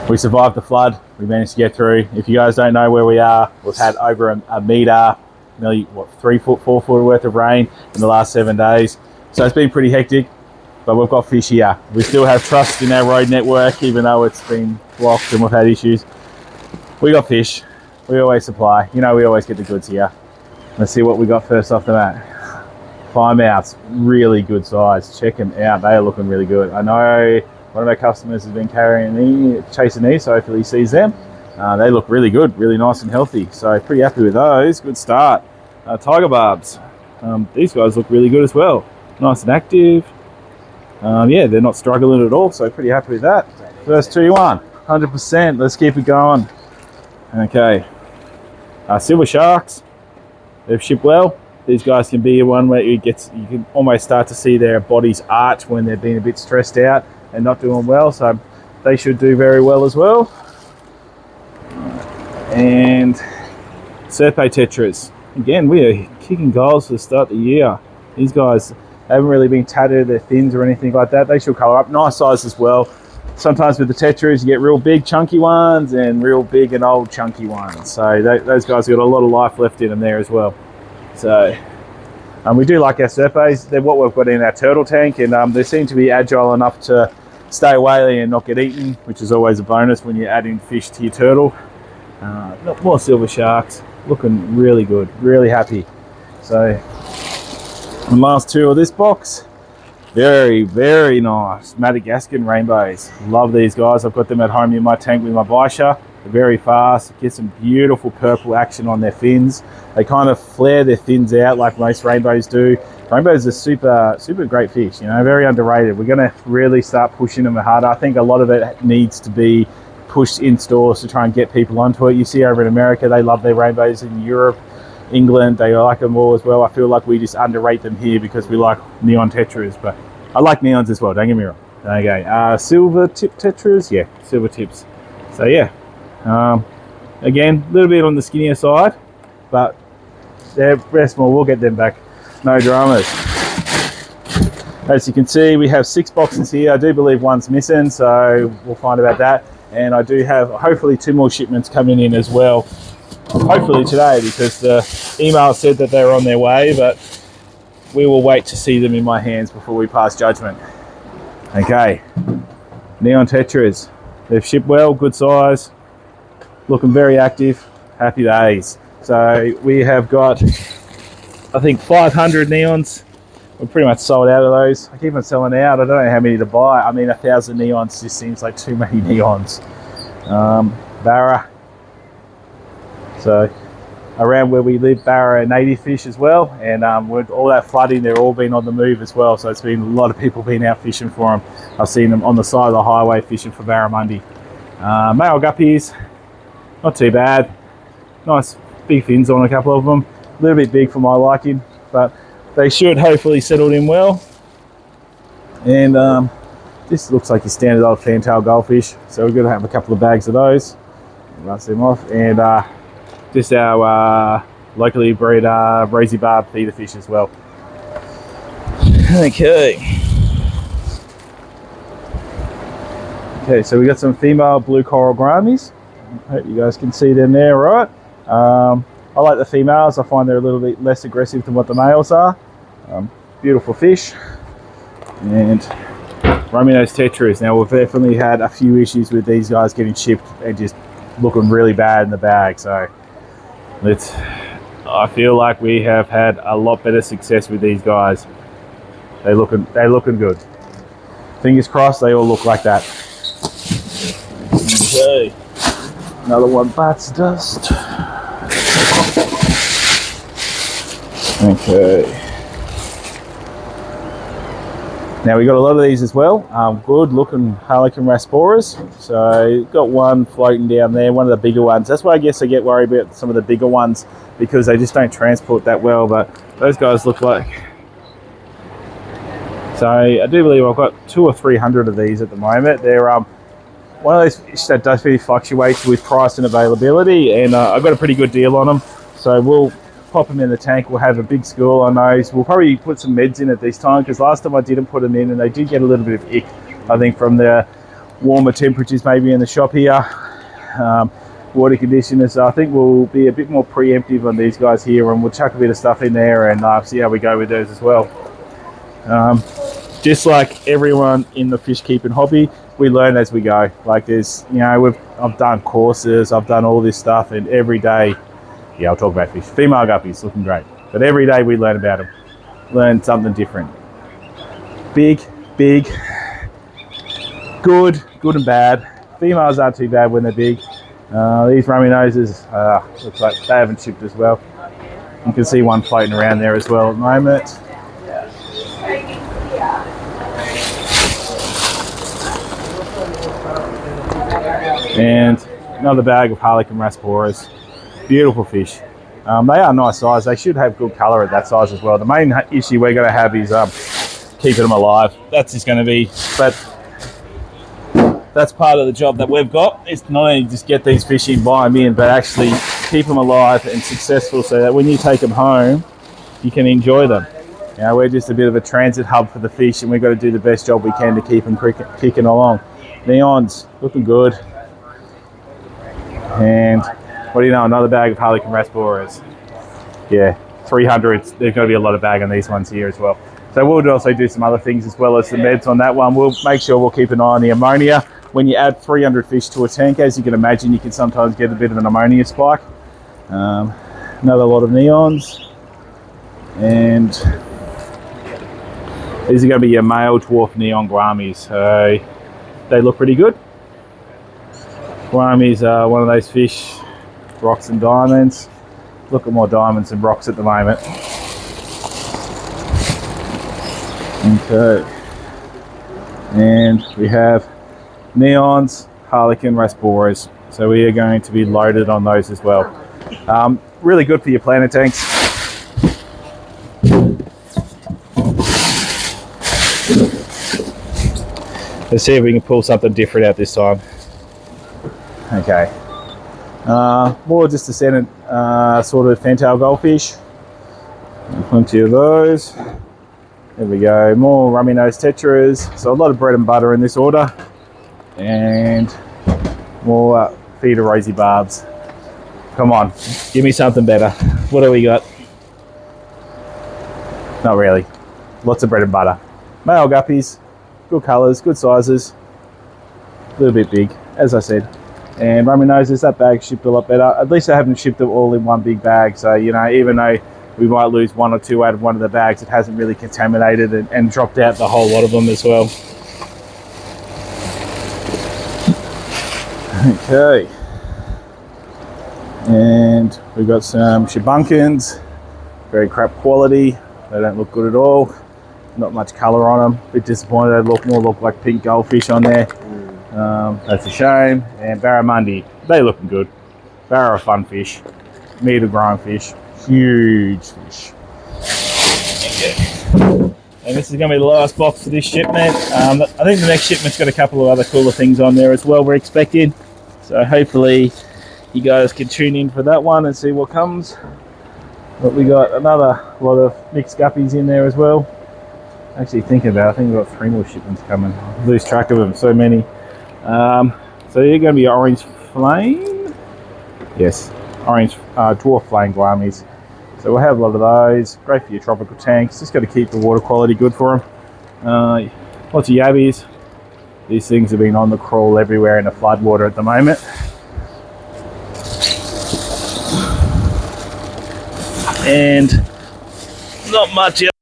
We survived the flood. We managed to get through. If you guys don't know where we are, we've had over a metre, nearly 3 foot, 4 foot worth of rain in the last 7 days. So it's been pretty hectic, but we've got fish here. We still have trust in our road network, even though it's been blocked and we've had issues. We got fish. We always supply. You know, we always get the goods here. Let's see what we got first off the bat. Fine mouths, really good size. Check them out. They are looking really good. I know one of our customers has been chasing these, so hopefully he sees them. They look really good, really nice and healthy. So pretty happy with those. Good start. Tiger barbs. These guys look really good as well. Nice and active. Yeah, they're not struggling at all, so pretty happy with that. First 2-1, 100%. Let's keep it going. Okay. Silver sharks. They've shipped well. These guys can be one where you can almost start to see their bodies arch when they're being a bit stressed out and not doing well, so they should do very well as well. And Serpe tetras. Again, we are kicking goals to start the year. These guys haven't really been tatted, their fins or anything like that. They should colour up. Nice size as well. Sometimes with the tetras, you get real big chunky ones and real big and old chunky ones. So those guys have got a lot of life left in them there as well. So we do like our Serpes. They're what we've got in our turtle tank, and they seem to be agile enough to stay away and not get eaten, which is always a bonus when you're adding fish to your turtle. More silver sharks, looking really good, really happy. So the last 2 of this box, very, very nice Madagascan rainbows. Love these guys. I've got them at home in my tank with my Baisha. They're very fast. Get some beautiful purple action on their fins. They kind of flare their fins out like most rainbows do. Rainbows are super great fish, you know, very underrated. We're going to really start pushing them harder. I think a lot of it needs to be pushed in stores to try and get people onto it. You see over in America, they love their rainbows. In Europe, England, they like them all as well. I feel like we just underrate them here because we like neon tetras, but I like neons as well, don't get me wrong. Okay, silver tip tetras, yeah, silver tips. So yeah, again, a little bit on the skinnier side, but they're small. We'll get them back, no dramas. As you can see, we have 6 boxes here. I do believe one's missing, so we'll find about that. And I do have hopefully 2 more shipments coming in as well. Hopefully today, because the email said that they're on their way, but we will wait to see them in my hands before we pass judgment. Okay, neon tetras. They've shipped well, good size, looking very active, happy days. So we have got, I think, 500 neons. We're pretty much sold out of those. I keep on selling out. I don't know how many to buy. I mean, 1,000 neons just seems like too many neons. Barra. So around where we live, Barra are native fish as well. And with all that flooding, they're all been on the move as well. So it's been a lot of people been out fishing for them. I've seen them on the side of the highway fishing for barramundi. Male guppies, not too bad. Nice big fins on a couple of them. A little bit big for my liking, but they should hopefully settle in well. And this looks like your standard old fantail goldfish. So we're going to have a couple of bags of those. Rust them off. And just our locally bred rosy barb feeder fish as well. Okay. Okay, so we got some female blue coral gouramis. Hope you guys can see them there, right? I like the females. I find they're a little bit less aggressive than what the males are. Beautiful fish. And Romano's tetras. Now we've definitely had a few issues with these guys getting shipped and just looking really bad in the bag. So I feel like we have had a lot better success with these guys. They're looking good. Fingers crossed they all look like that. Okay. Another one bites dust. Okay. Now we got a lot of these as well. Good looking Harlequin Rasporas. So got one floating down there, one of the bigger ones. That's why I guess I get worried about some of the bigger ones because they just don't transport that well. But those guys look like. So I do believe I've got 200 or 300 of these at the moment. They're one of those fish that does really fluctuate with price and availability, and I've got a pretty good deal on them. So we'll pop them in the tank. We'll have a big school on those. We'll probably put some meds in at this time because last time I didn't put them in and they did get a little bit of ick, I think, from the warmer temperatures maybe in the shop here. Water conditioners. So I think we'll be a bit more preemptive on these guys here, and we'll chuck a bit of stuff in there and see how we go with those as well. Just like everyone in the fish keeping hobby, we learn as we go. Like there's, I've done courses, I've done all this stuff, and every day, I'll talk about fish. Female guppies looking great, but every day we learn about them, learn something different. Big, good and bad. Females aren't too bad when they're big. These rummy noses, looks like they haven't shipped as well. You can see one floating around there as well at the moment. And another bag of Harlequin Rasboras. Beautiful fish. They are nice size. They should have good colour at that size as well. The main issue we're going to have is keeping them alive. That's just going to be, but that's part of the job that we've got. It's not only just get these fish in, buy them in, but actually keep them alive and successful so that when you take them home, you can enjoy them. We're just a bit of a transit hub for the fish, and we've got to do the best job we can to keep them kicking along. Neons, looking good. And what do you know, another bag of Harlequin Rasboras. 300. There's going to be a lot of bag on these ones here as well. So we'll also do some other things as well as the meds on that one. We'll make sure we'll keep an eye on the ammonia. When you add 300 fish to a tank, as you can imagine, you can sometimes get a bit of an ammonia spike. Another lot of neons. And these are going to be your male dwarf neon guamis. So they look pretty good. Guamis are one of those fish, rocks and diamonds. Look at more diamonds than rocks at the moment. Okay. And we have neons, Harlequin Rasboras. So we are going to be loaded on those as well. Really good for your planter tanks. Let's see if we can pull something different out this time. Okay. More just descendant sort of fantail goldfish. Plenty of those. There we go. More rummy nose tetras. So a lot of bread and butter in this order. And more feeder rosy barbs. Come on, give me something better. What do we got? Not really. Lots of bread and butter. Male guppies. Good colours, good sizes. A little bit big, as I said. And rummy noses, that bag shipped a lot better. At least I haven't shipped them all in one big bag. So, even though we might lose one or two out of one of the bags, it hasn't really contaminated and dropped out the whole lot of them as well. Okay. And we've got some Shibunkins. Very crap quality. They don't look good at all. Not much colour on them. A bit disappointed. They look like pink goldfish on there. That's a shame. And barramundi, they looking good. Barra are fun fish. Meter grown fish. Huge fish. And this is going to be the last box for this shipment. I think the next shipment's got a couple of other cooler things on there as well we're expecting. So hopefully you guys can tune in for that one and see what comes. But we got another lot of mixed guppies in there as well. Actually thinking about it, I think we've got 3 more shipments coming. I lose track of them, so many. So you're going to be orange flame. Yes, orange dwarf flame guamis. So we'll have a lot of those. Great for your tropical tanks. Just got to keep the water quality good for them. Lots of yabbies. These things have been on the crawl everywhere in the floodwater at the moment. And not much else.